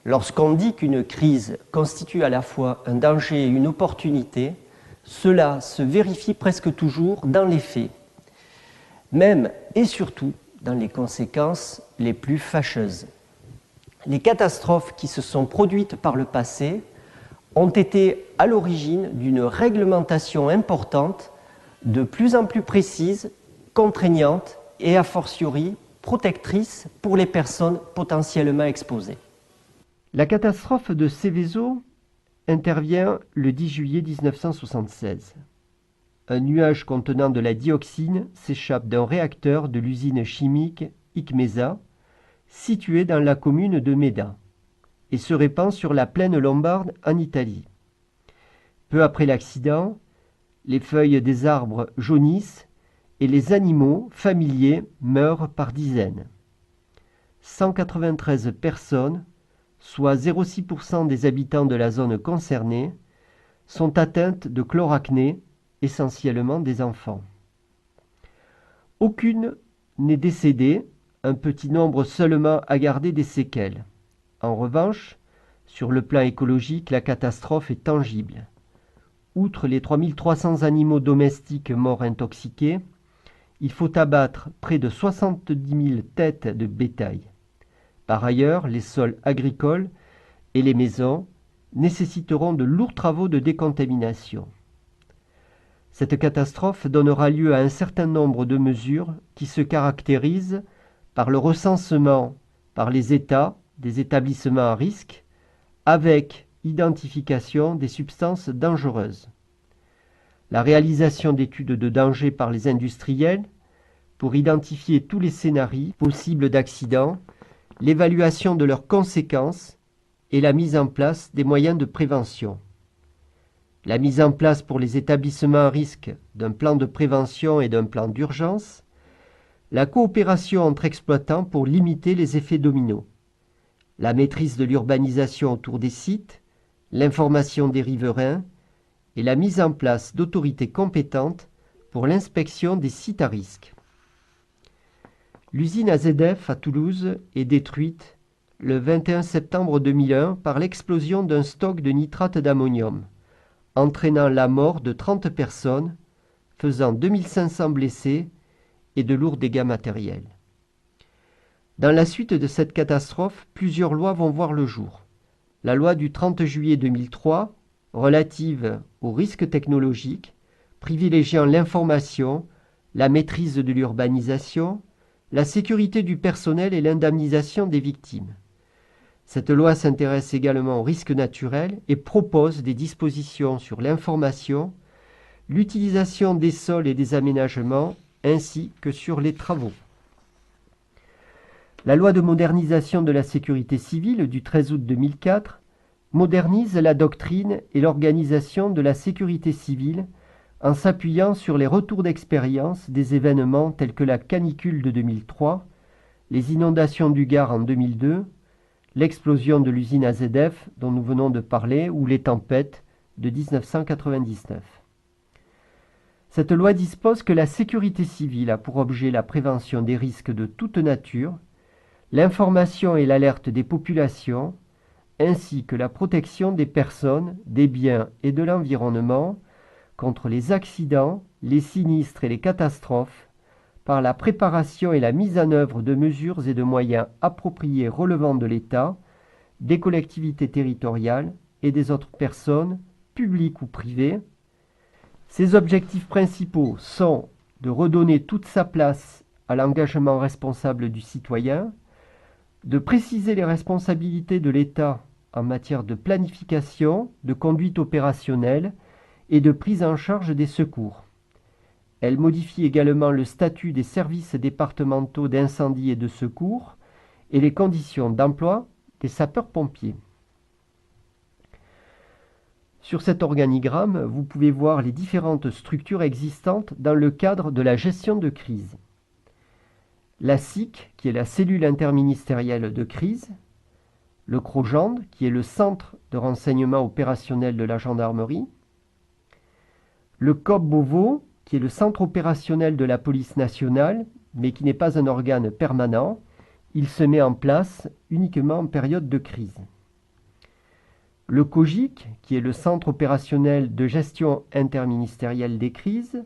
Lorsqu'on dit qu'une crise constitue à la fois un danger et une opportunité, cela se vérifie presque toujours dans les faits, même et surtout dans les conséquences les plus fâcheuses. Les catastrophes qui se sont produites par le passé ont été à l'origine d'une réglementation importante, de plus en plus précise, contraignante et a fortiori protectrice pour les personnes potentiellement exposées. La catastrophe de Seveso intervient le 10 juillet 1976. Un nuage contenant de la dioxine s'échappe d'un réacteur de l'usine chimique Icmesa, située dans la commune de Meda, et se répand sur la plaine lombarde en Italie. Peu après l'accident, les feuilles des arbres jaunissent et les animaux familiers meurent par dizaines. 193 personnes, soit 0,6% des habitants de la zone concernée, sont atteintes de chloracné, essentiellement des enfants. Aucune n'est décédée, un petit nombre seulement a gardé des séquelles. En revanche, sur le plan écologique, la catastrophe est tangible. Outre les 3300 animaux domestiques morts intoxiqués, il faut abattre près de 70 000 têtes de bétail. Par ailleurs, les sols agricoles et les maisons nécessiteront de lourds travaux de décontamination. Cette catastrophe donnera lieu à un certain nombre de mesures qui se caractérisent par le recensement par les États des établissements à risque, avec identification des substances dangereuses. La réalisation d'études de danger par les industriels pour identifier tous les scénarios possibles d'accidents, l'évaluation de leurs conséquences et la mise en place des moyens de prévention. La mise en place pour les établissements à risque d'un plan de prévention et d'un plan d'urgence, la coopération entre exploitants pour limiter les effets dominos, la maîtrise de l'urbanisation autour des sites, l'information des riverains et la mise en place d'autorités compétentes pour l'inspection des sites à risque. L'usine AZF à Toulouse est détruite le 21 septembre 2001 par l'explosion d'un stock de nitrate d'ammonium, entraînant la mort de 30 personnes, faisant 2500 blessés et de lourds dégâts matériels. Dans la suite de cette catastrophe, plusieurs lois vont voir le jour. La loi du 30 juillet 2003, relative aux risques technologiques, privilégiant l'information, la maîtrise de l'urbanisation, la sécurité du personnel et l'indemnisation des victimes. Cette loi s'intéresse également aux risques naturels et propose des dispositions sur l'information, l'utilisation des sols et des aménagements, ainsi que sur les travaux. La loi de modernisation de la sécurité civile du 13 août 2004 modernise la doctrine et l'organisation de la sécurité civile en s'appuyant sur les retours d'expérience des événements tels que la canicule de 2003, les inondations du Gard en 2002, l'explosion de l'usine AZF dont nous venons de parler ou les tempêtes de 1999. Cette loi dispose que la sécurité civile a pour objet la prévention des risques de toute nature, l'information et l'alerte des populations, ainsi que la protection des personnes, des biens et de l'environnement contre les accidents, les sinistres et les catastrophes, par la préparation et la mise en œuvre de mesures et de moyens appropriés relevant de l'État, des collectivités territoriales et des autres personnes, publiques ou privées. Ces objectifs principaux sont de redonner toute sa place à l'engagement responsable du citoyen, de préciser les responsabilités de l'État en matière de planification, de conduite opérationnelle et de prise en charge des secours. Elle modifie également le statut des services départementaux d'incendie et de secours et les conditions d'emploi des sapeurs-pompiers. Sur cet organigramme, vous pouvez voir les différentes structures existantes dans le cadre de la gestion de crise. La SIC, qui est la cellule interministérielle de crise, le CROGEND, qui est le centre de renseignement opérationnel de la gendarmerie, le COP Beauvau, qui est le centre opérationnel de la police nationale, mais qui n'est pas un organe permanent. Il se met en place uniquement en période de crise. Le COGIC, qui est le Centre opérationnel de gestion interministérielle des crises,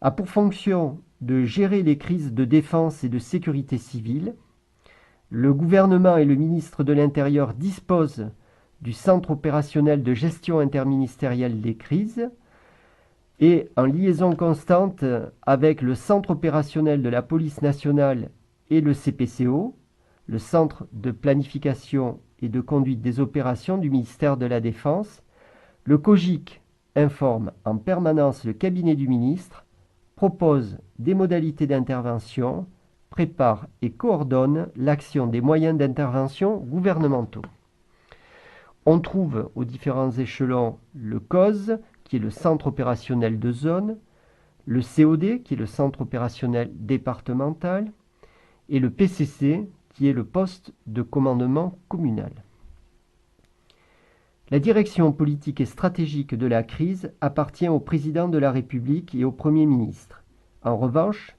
a pour fonction de gérer les crises de défense et de sécurité civile. Le gouvernement et le ministre de l'Intérieur disposent du Centre opérationnel de gestion interministérielle des crises et en liaison constante avec le Centre opérationnel de la police nationale et le CPCO, le Centre de planification et de conduite des opérations du ministère de la Défense, le COGIC informe en permanence le cabinet du ministre, propose des modalités d'intervention, prépare et coordonne l'action des moyens d'intervention gouvernementaux. On trouve aux différents échelons le COS, qui est le Centre opérationnel de zone, le COD, qui est le Centre opérationnel départemental, et le PCC, qui est le poste de commandement communal. La direction politique et stratégique de la crise appartient au président de la République et au Premier ministre. En revanche,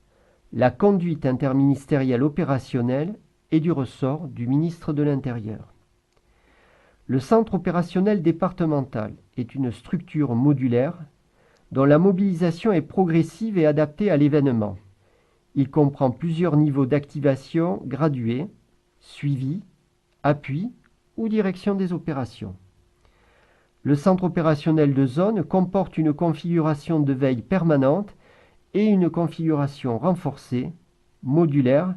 la conduite interministérielle opérationnelle est du ressort du ministre de l'Intérieur. Le centre opérationnel départemental est une structure modulaire dont la mobilisation est progressive et adaptée à l'événement. Il comprend plusieurs niveaux d'activation gradués, suivi, appui ou direction des opérations. Le centre opérationnel de zone comporte une configuration de veille permanente et une configuration renforcée, modulaire,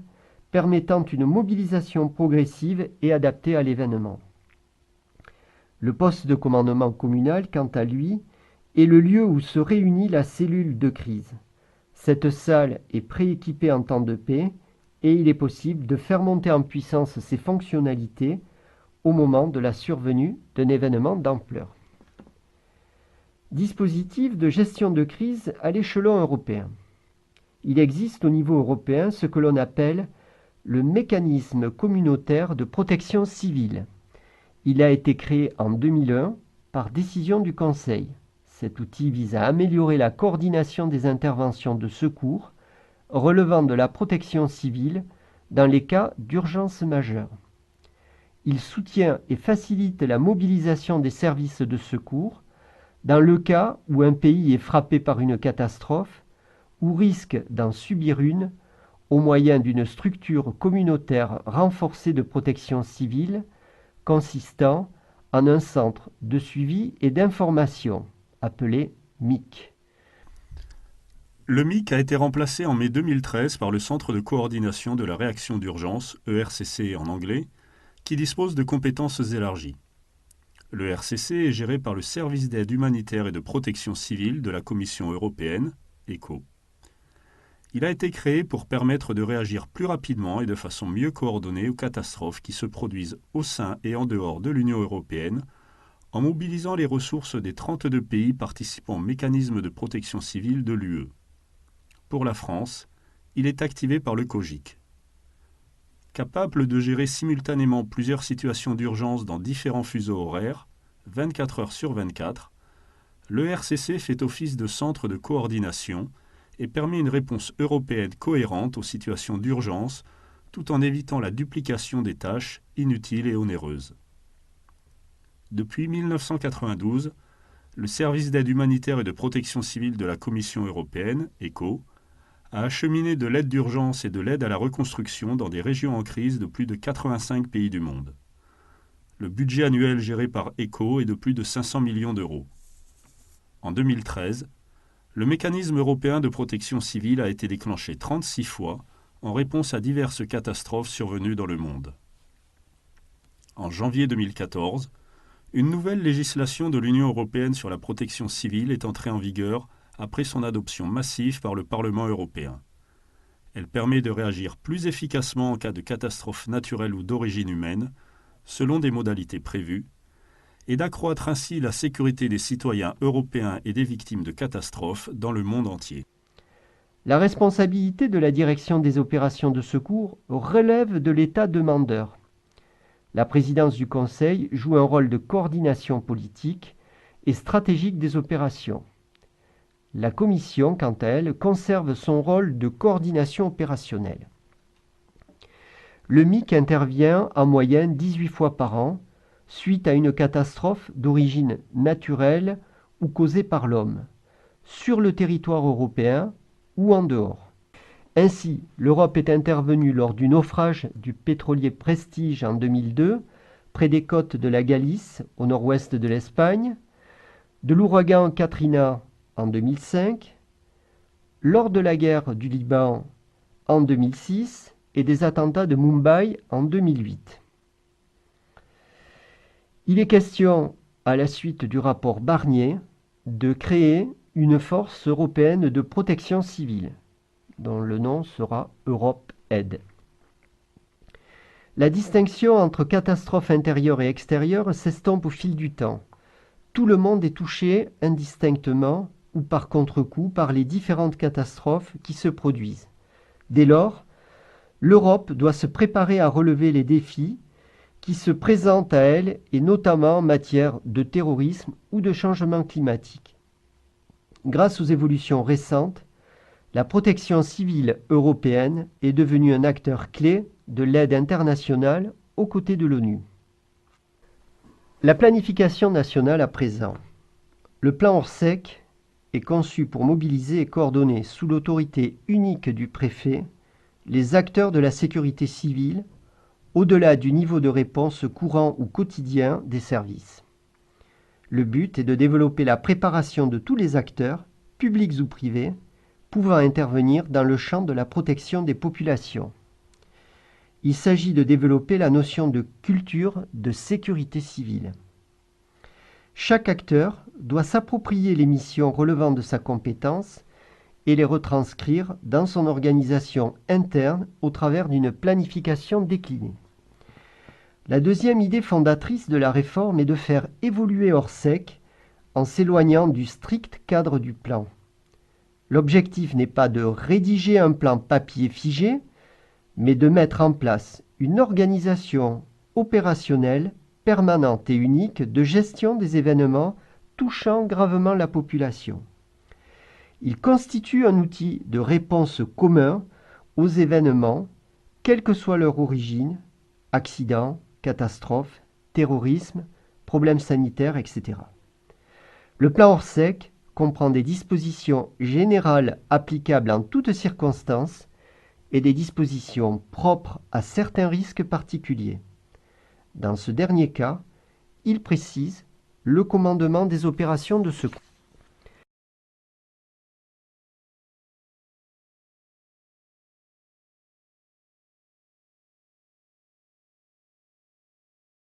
permettant une mobilisation progressive et adaptée à l'événement. Le poste de commandement communal, quant à lui, est le lieu où se réunit la cellule de crise. Cette salle est prééquipée en temps de paix et il est possible de faire monter en puissance ses fonctionnalités au moment de la survenue d'un événement d'ampleur. Dispositif de gestion de crise à l'échelon européen. Il existe au niveau européen ce que l'on appelle le mécanisme communautaire de protection civile. Il a été créé en 2001 par décision du Conseil. Cet outil vise à améliorer la coordination des interventions de secours relevant de la protection civile dans les cas d'urgence majeure. Il soutient et facilite la mobilisation des services de secours dans le cas où un pays est frappé par une catastrophe ou risque d'en subir une au moyen d'une structure communautaire renforcée de protection civile consistant en un centre de suivi et d'information, appelé MIC. Le MIC a été remplacé en mai 2013 par le Centre de coordination de la réaction d'urgence, ERCC en anglais, qui dispose de compétences élargies. Le RCC est géré par le Service d'aide humanitaire et de protection civile de la Commission européenne, ECHO. Il a été créé pour permettre de réagir plus rapidement et de façon mieux coordonnée aux catastrophes qui se produisent au sein et en dehors de l'Union européenne, en mobilisant les ressources des 32 pays participant au mécanisme de protection civile de l'UE. Pour la France, il est activé par le COGIC. Capable de gérer simultanément plusieurs situations d'urgence dans différents fuseaux horaires, 24 heures sur 24, le RCC fait office de centre de coordination et permet une réponse européenne cohérente aux situations d'urgence tout en évitant la duplication des tâches inutiles et onéreuses. Depuis 1992, le service d'aide humanitaire et de protection civile de la Commission européenne, ECHO, a acheminé de l'aide d'urgence et de l'aide à la reconstruction dans des régions en crise de plus de 85 pays du monde. Le budget annuel géré par ECHO est de plus de 500 millions d'euros. En 2013, le mécanisme européen de protection civile a été déclenché 36 fois en réponse à diverses catastrophes survenues dans le monde. En janvier 2014, une nouvelle législation de l'Union européenne sur la protection civile est entrée en vigueur après son adoption massive par le Parlement européen. Elle permet de réagir plus efficacement en cas de catastrophe naturelle ou d'origine humaine, selon des modalités prévues, et d'accroître ainsi la sécurité des citoyens européens et des victimes de catastrophes dans le monde entier. La responsabilité de la direction des opérations de secours relève de l'État demandeur. La présidence du Conseil joue un rôle de coordination politique et stratégique des opérations. La Commission, quant à elle, conserve son rôle de coordination opérationnelle. Le MIC intervient en moyenne 18 fois par an suite à une catastrophe d'origine naturelle ou causée par l'homme, sur le territoire européen ou en dehors. Ainsi, l'Europe est intervenue lors du naufrage du pétrolier Prestige en 2002, près des côtes de la Galice, au nord-ouest de l'Espagne, de l'ouragan Katrina en 2005, lors de la guerre du Liban en 2006 et des attentats de Mumbai en 2008. Il est question, à la suite du rapport Barnier, de créer une force européenne de protection civile, dont le nom sera Europe Aid. La distinction entre catastrophes intérieures et extérieures s'estompe au fil du temps. Tout le monde est touché indistinctement ou par contre-coup par les différentes catastrophes qui se produisent. Dès lors, l'Europe doit se préparer à relever les défis qui se présentent à elle, et notamment en matière de terrorisme ou de changement climatique. Grâce aux évolutions récentes, la protection civile européenne est devenue un acteur clé de l'aide internationale aux côtés de l'ONU. La planification nationale à présent. Le plan Orsec est conçu pour mobiliser et coordonner sous l'autorité unique du préfet les acteurs de la sécurité civile au-delà du niveau de réponse courant ou quotidien des services. Le but est de développer la préparation de tous les acteurs, publics ou privés, pouvant intervenir dans le champ de la protection des populations. Il s'agit de développer la notion de culture de sécurité civile. Chaque acteur doit s'approprier les missions relevant de sa compétence et les retranscrire dans son organisation interne au travers d'une planification déclinée. La deuxième idée fondatrice de la réforme est de faire évoluer Orsec en s'éloignant du strict cadre du plan. L'objectif n'est pas de rédiger un plan papier figé, mais de mettre en place une organisation opérationnelle, permanente et unique de gestion des événements touchant gravement la population. Il constitue un outil de réponse commun aux événements, quelle que soit leur origine, accidents, catastrophes, terrorisme, problèmes sanitaires, etc. Le plan Orsec comprend des dispositions générales applicables en toutes circonstances et des dispositions propres à certains risques particuliers. Dans ce dernier cas, il précise le commandement des opérations de secours.